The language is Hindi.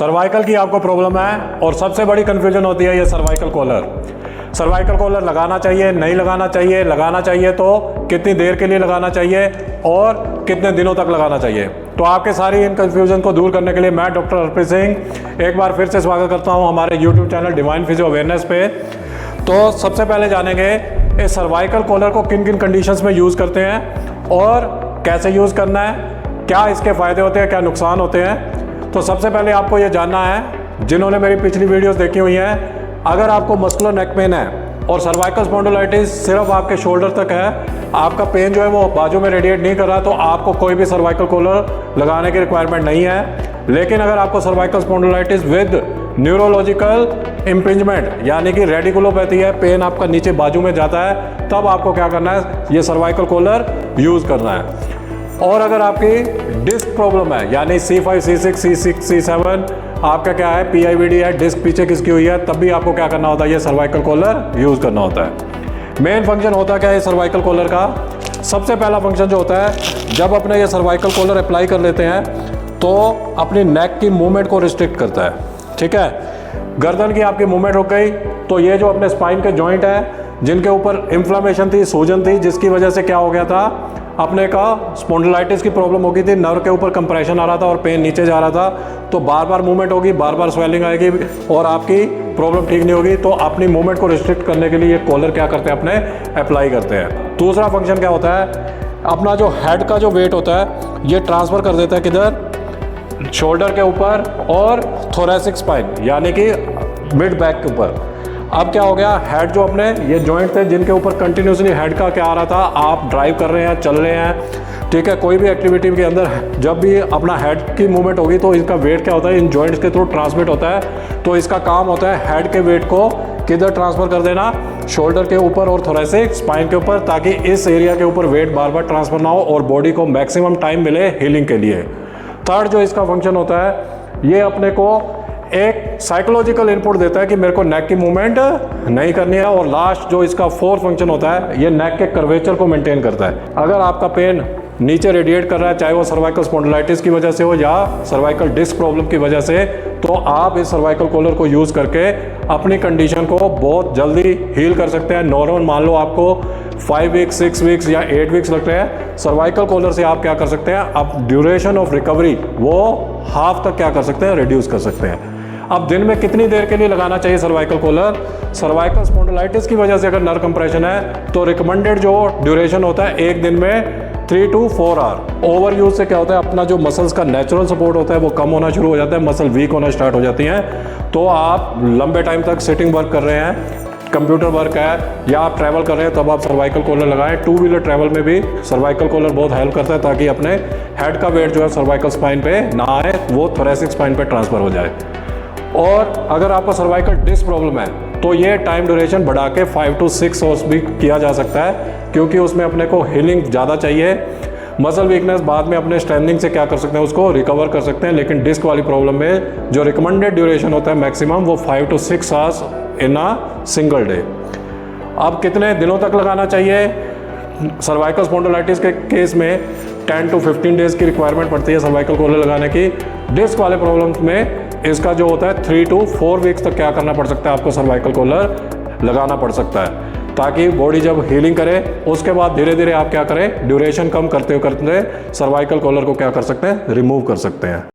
सर्वाइकल की आपको प्रॉब्लम है और सबसे बड़ी कन्फ्यूजन होती है ये सर्वाइकल कॉलर। सर्वाइकल कॉलर लगाना चाहिए, नहीं लगाना चाहिए तो कितनी देर के लिए लगाना चाहिए और कितने दिनों तक लगाना चाहिए। तो आपके सारी इन कन्फ्यूजन को दूर करने के लिए मैं डॉक्टर हरप्रीत सिंह एक बार फिर से स्वागत करता हूं हमारे YouTube channel divine physio awareness पे। तो सबसे पहले जानेंगे इस सर्वाइकल कॉलर को किन किन कंडीशंस में यूज़ करते हैं और कैसे यूज़ करना है, क्या इसके फ़ायदे होते हैं, क्या नुकसान होते हैं। तो सबसे पहले आपको ये जानना है, जिन्होंने मेरी पिछली वीडियोस देखी हुई हैं, अगर आपको मस्कुलर नेक पेन है और सर्वाइकल स्पॉन्डिलाइटिस सिर्फ आपके शोल्डर तक है, आपका पेन जो है वो बाजू में रेडिएट नहीं कर रहा, तो आपको कोई भी सर्वाइकल कॉलर लगाने की रिक्वायरमेंट नहीं है। लेकिन अगर आपको cervical spondylitis with neurological impingement यानी कि रेडिकुलोपैथी है, पेन आपका नीचे बाजू में जाता है, तब आपको क्या करना है, ये सर्वाइकल कॉलर यूज़ करना है। और अगर आपकी डिस्क प्रॉब्लम है यानी C5, C6, C6, C7 आपका क्या है, PIVD है, डिस्क पीछे किसकी हुई है, तब भी आपको क्या करना होता है, ये सर्वाइकल कॉलर यूज़ करना होता है। मेन फंक्शन होता है क्या है सर्वाइकल कॉलर का। सबसे पहला फंक्शन जो होता है, जब अपने ये सर्वाइकल कॉलर अप्लाई कर लेते हैं तो अपनी नेक की मूवमेंट को रिस्ट्रिक्ट करता है। ठीक है, गर्दन की आपकी मूवमेंट रुक गई तो ये जो अपने स्पाइन के जॉइंट है जिनके ऊपर इन्फ्लेमेशन थी, सूजन थी, जिसकी वजह से क्या हो गया था, अपने का स्पॉन्डिलाइटिस की प्रॉब्लम हो गई थी, नर्व के ऊपर कंप्रेशन आ रहा था और पेन नीचे जा रहा था, तो बार बार मूवमेंट होगी, बार बार स्वेलिंग आएगी और आपकी प्रॉब्लम ठीक नहीं होगी। तो अपनी मूवमेंट को रिस्ट्रिक्ट करने के लिए ये कॉलर क्या करते हैं, अपने अप्लाई करते हैं। दूसरा फंक्शन क्या होता है, अपना जो हेड का जो वेट होता है ये ट्रांसफ़र कर देता है किधर, शोल्डर के ऊपर और थोरेसिक स्पाइन यानी कि मिड बैक के ऊपर। अब क्या हो गया, हेड जो अपने ये जॉइंट थे जिनके ऊपर कंटिन्यूसली हेड का क्या आ रहा था, आप ड्राइव कर रहे हैं, चल रहे हैं, ठीक है, कोई भी एक्टिविटी के अंदर जब भी अपना हेड की मूवमेंट होगी तो इसका वेट क्या होता है, इन जॉइंट्स के थ्रू ट्रांसमिट होता है। तो इसका काम होता है हेड के वेट को किधर ट्रांसफ़र कर देना, शोल्डर के ऊपर और थोरेसिक स्पाइन के ऊपर, ताकि इस एरिया के ऊपर वेट बार बार ट्रांसफ़र ना हो और बॉडी को मैक्सिमम टाइम मिले हीलिंग के लिए। थर्ड जो इसका फंक्शन होता है, ये अपने को एक साइकोलॉजिकल इनपुट देता है कि मेरे को नेक की मूवमेंट नहीं करनी है। और लास्ट जो इसका फोर्थ फंक्शन होता है, ये नेक के कर्वेचर को मेंटेन करता है। अगर आपका पेन नीचे रेडिएट कर रहा है, चाहे वो सर्वाइकल स्पॉन्डिलाइटिस की वजह से हो या सर्वाइकल डिस्क प्रॉब्लम की वजह से, तो आप इस सर्वाइकल कॉलर को यूज़ करके अपनी कंडीशन को बहुत जल्दी हील कर सकते हैं। नॉर्मल मान लो आपको 5 वीक्स, 6 वीक्स या 8 वीक्स लगते हैं, सर्वाइकल कॉलर से आप क्या कर सकते हैं, अब ड्यूरेशन ऑफ रिकवरी वो हाफ तक क्या कर सकते हैं, रिड्यूस कर सकते हैं। अब दिन में कितनी देर के लिए लगाना चाहिए सर्वाइकल कॉलर, सर्वाइकल स्पॉन्डिलाइटिस की वजह से अगर नर्व कंप्रेशन है तो रिकमेंडेड जो ड्यूरेशन होता है एक दिन में 3 to 4 आवर। ओवर यूज से क्या होता है, अपना जो मसल्स का नेचुरल सपोर्ट होता है वो कम होना शुरू हो जाता है, मसल वीक होना स्टार्ट हो जाती हैं। तो आप लंबे टाइम तक सिटिंग वर्क कर रहे हैं, कंप्यूटर वर्क है या आप ट्रैवल कर रहे हैं, तब आप सर्वाइकल कॉलर लगाएं। 2 व्हीलर ट्रैवल में भी सर्वाइकल कॉलर बहुत हेल्प करता है, ताकि अपने हेड का वेट जो है सर्वाइकल स्पाइन पे ना आए, वो थोरेसिक स्पाइन पे ट्रांसफर हो जाए। और अगर आपको सर्वाइकल डिस्क प्रॉब्लम है तो ये टाइम ड्यूरेशन बढ़ा के 5 to 6 आवर्स भी किया जा सकता है, क्योंकि उसमें अपने को हीलिंग ज़्यादा चाहिए। मसल वीकनेस बाद में अपने स्ट्रेंथनिंग से क्या कर सकते हैं, उसको रिकवर कर सकते हैं। लेकिन डिस्क वाली प्रॉब्लम में जो रिकमेंडेड ड्यूरेशन होता है मैक्सिमम, वो 5 to 6 hours in a single day. अब कितने दिनों तक लगाना चाहिए, सर्वाइकल स्पॉन्डिलाइटिस के केस में 10 to 15 डेज़ की रिक्वायरमेंट पड़ती है सर्वाइकल कॉलर लगाने की। डिस्क वाले प्रॉब्लम्स में इसका जो होता है 3 to 4 वीक्स तक क्या करना पड़ सकता है, आपको सर्वाइकल कॉलर लगाना पड़ सकता है, ताकि बॉडी जब हीलिंग करे उसके बाद धीरे धीरे आप क्या करें, ड्यूरेशन कम करते करते सर्वाइकल कॉलर को क्या कर सकते हैं, रिमूव कर सकते हैं।